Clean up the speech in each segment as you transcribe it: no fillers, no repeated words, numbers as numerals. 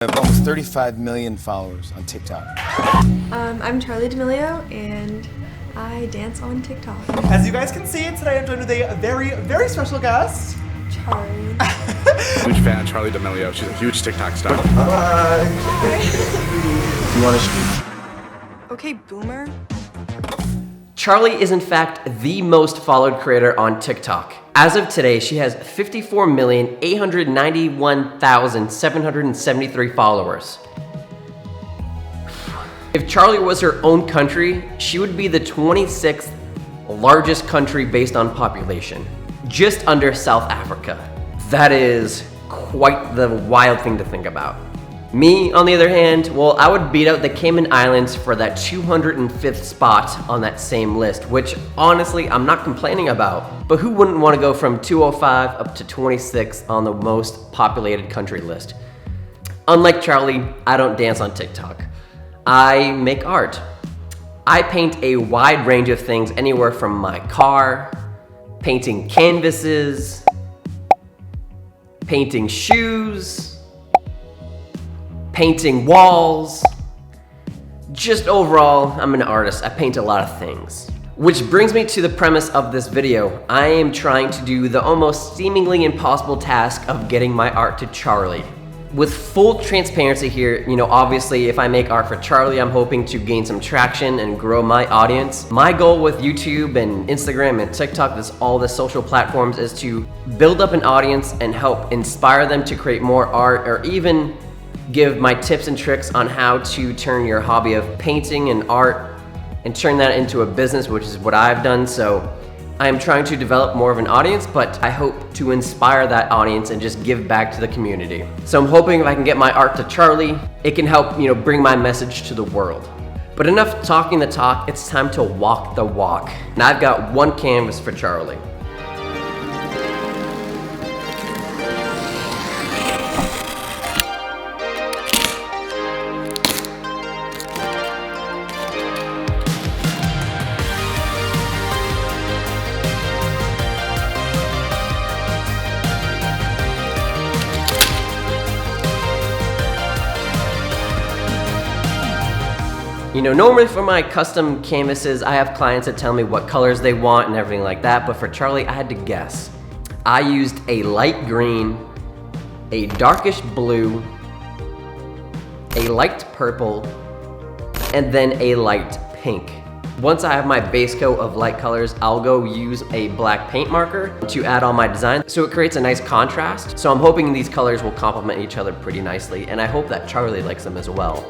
I have almost 35 million followers on TikTok. I'm Charli D'Amelio and I dance on TikTok. As you guys can see, today I'm joined with a very, very special guest. Charli. Huge fan of Charli D'Amelio. She's a huge TikTok star. Hi. You want to speak? Okay, boomer. Charli is in fact the most followed creator on TikTok. As of today, she has 54,891,773 followers. If Charli was her own country, she would be the 26th largest country based on population, just under South Africa. That is quite the wild thing to think about. Me, on the other hand, well, I would beat out the Cayman Islands for that 205th spot on that same list, which honestly, I'm not complaining about. But who wouldn't want to go from 205 up to 26 on the most populated country list? Unlike Charli, I don't dance on TikTok. I make art. I paint a wide range of things, anywhere from my car, painting canvases, painting shoes, painting walls. Just overall, I'm an artist. I paint a lot of things. Which brings me to the premise of this video. I am trying to do the almost seemingly impossible task of getting my art to Charli. With full transparency here, obviously if I make art for Charli, I'm hoping to gain some traction and grow my audience. My goal with YouTube and Instagram and TikTok, all the social platforms, is to build up an audience and help inspire them to create more art, or even give my tips and tricks on how to turn your hobby of painting and art and turn that into a business, which is what I've done. So I am trying to develop more of an audience, but I hope to inspire that audience and just give back to the community. So I'm hoping if I can get my art to Charli, it can help, bring my message to the world. But enough talking the talk, it's time to walk the walk. And I've got one canvas for Charli. Normally for my custom canvases, I have clients that tell me what colors they want and everything like that, but for Charli, I had to guess. I used a light green, a darkish blue, a light purple, and then a light pink. Once I have my base coat of light colors, I'll go use a black paint marker to add on my design, so it creates a nice contrast. So I'm hoping these colors will complement each other pretty nicely, and I hope that Charli likes them as well.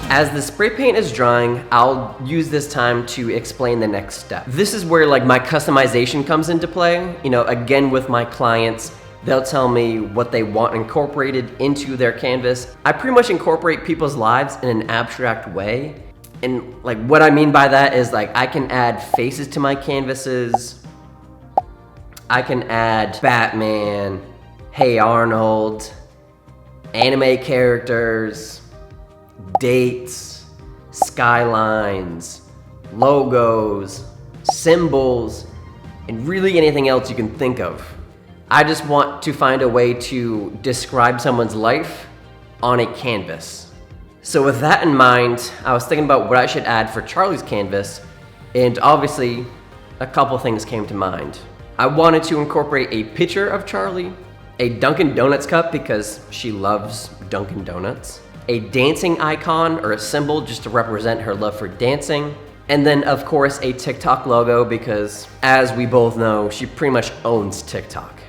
As the spray paint is drying, I'll use this time to explain the next step. This is where my customization comes into play. Again, with my clients, they'll tell me what they want incorporated into their canvas. I pretty much incorporate people's lives in an abstract way. And what I mean by that is I can add faces to my canvases. I can add Batman, Hey Arnold, anime characters, dates, skylines, logos, symbols, and really anything else you can think of. I just want to find a way to describe someone's life on a canvas. So with that in mind, I was thinking about what I should add for Charli's canvas, and obviously a couple things came to mind. I wanted to incorporate a picture of Charli, a Dunkin' Donuts cup because she loves Dunkin' Donuts, a dancing icon or a symbol just to represent her love for dancing, and then of course a TikTok logo because, as we both know, she pretty much owns TikTok.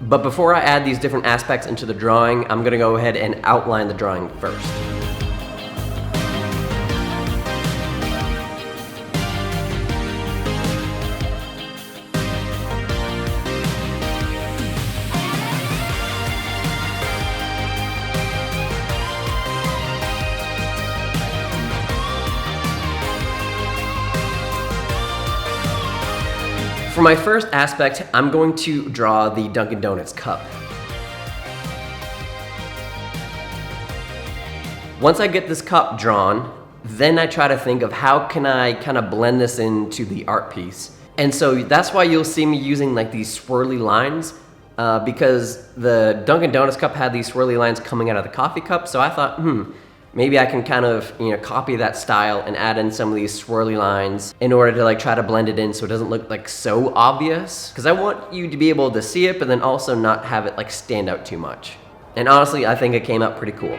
But before I add these different aspects into the drawing, I'm gonna go ahead and outline the drawing first. For my first aspect, I'm going to draw the Dunkin' Donuts cup. Once I get this cup drawn, then I try to think of how can I kind of blend this into the art piece. And so that's why you'll see me using like these swirly lines because the Dunkin' Donuts cup had these swirly lines coming out of the coffee cup. So I thought, maybe I can kind of, copy that style and add in some of these swirly lines in order to like try to blend it in so it doesn't look like so obvious. Because I want you to be able to see it, but then also not have it like stand out too much. And honestly, I think it came out pretty cool.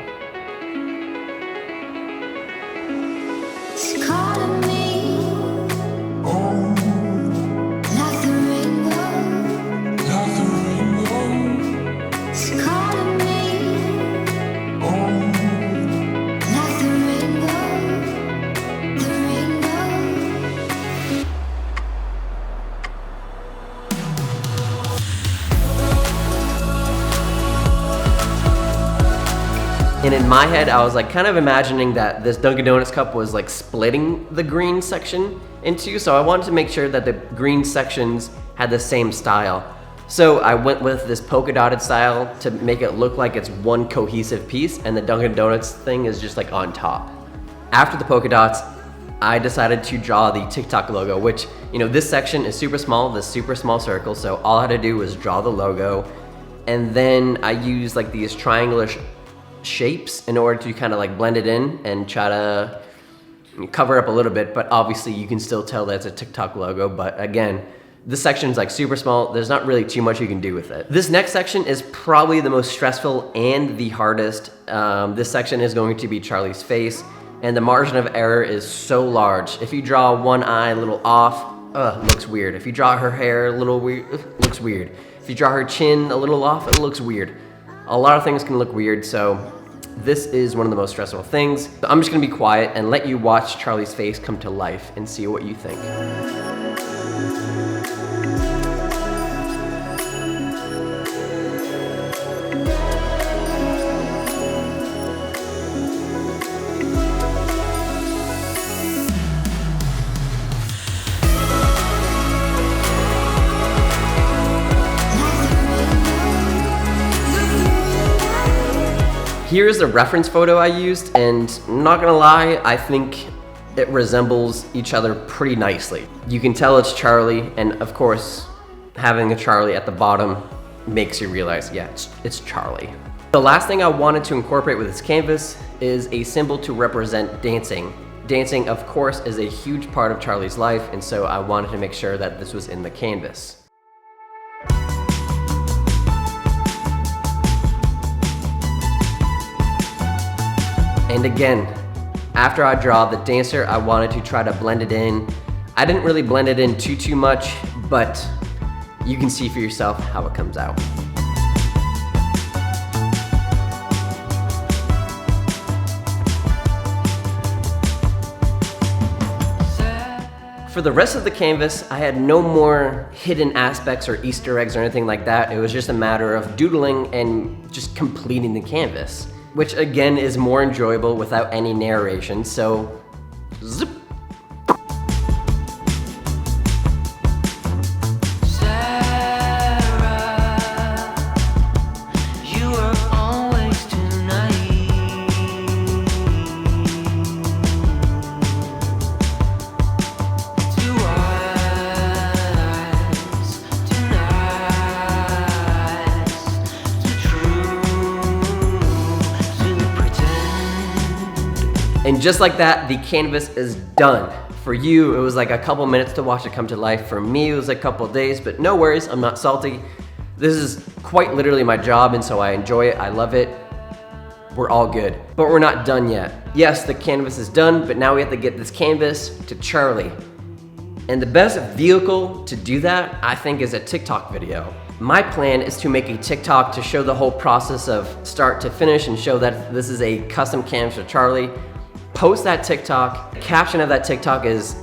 And in my head, I was like kind of imagining that this Dunkin' Donuts cup was like splitting the green section in two. So I wanted to make sure that the green sections had the same style. So I went with this polka dotted style to make it look like it's one cohesive piece and the Dunkin' Donuts thing is just like on top. After the polka dots, I decided to draw the TikTok logo, which, this section is super small, this super small circle. So all I had to do was draw the logo. And then I used like these triangular shapes in order to kind of like blend it in and try to cover up a little bit, but obviously you can still tell that it's a TikTok logo. But again, this section is like super small. There's not really too much you can do with it. This next section is probably the most stressful and the hardest. This section is going to be Charli's face, and the margin of error is so large. If you draw one eye a little off, looks weird. If you draw her hair a little weird, looks weird. If you draw her chin a little off, it looks weird. A lot of things can look weird, so this is one of the most stressful things. So I'm just gonna be quiet and let you watch Charli's face come to life and see what you think. Here's a reference photo I used, and I'm not gonna lie, I think it resembles each other pretty nicely. You can tell it's Charli, and of course, having a Charli at the bottom makes you realize, yeah, it's Charli. The last thing I wanted to incorporate with this canvas is a symbol to represent dancing. Dancing, of course, is a huge part of Charli's life, and so I wanted to make sure that this was in the canvas. And again, after I draw the dancer, I wanted to try to blend it in. I didn't really blend it in too much, but you can see for yourself how it comes out. For the rest of the canvas, I had no more hidden aspects or Easter eggs or anything like that. It was just a matter of doodling and just completing the canvas, which again is more enjoyable without any narration, so zip. And just like that, the canvas is done. For you, it was like a couple minutes to watch it come to life. For me, it was a couple days, but no worries, I'm not salty. This is quite literally my job, and so I enjoy it, I love it. We're all good, but we're not done yet. Yes, the canvas is done, but now we have to get this canvas to Charli. And the best vehicle to do that, I think, is a TikTok video. My plan is to make a TikTok to show the whole process of start to finish and show that this is a custom canvas for Charli. Post that TikTok. The caption of that TikTok is,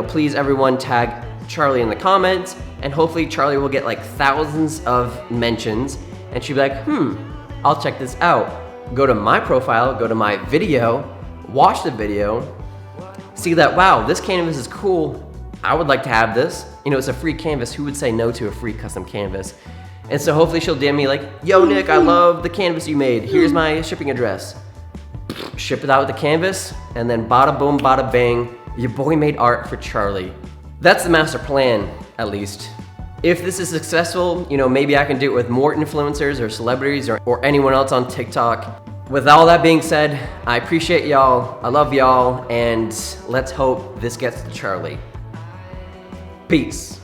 please everyone tag Charli in the comments, and hopefully Charli will get like thousands of mentions, and she'll be like, I'll check this out. Go to my profile, go to my video, watch the video, see that, wow, this canvas is cool. I would like to have this. You know, it's a free canvas. Who would say no to a free custom canvas? And so hopefully she'll DM me like, yo Nick, I love the canvas you made. Here's my shipping address. Ship it out with the canvas, and then bada boom, bada bang, your boy made art for Charli. That's the master plan, at least. If this is successful, you know, maybe I can do it with more influencers or celebrities or anyone else on TikTok. With all that being said, I appreciate y'all, I love y'all, and let's hope this gets to Charli. Peace.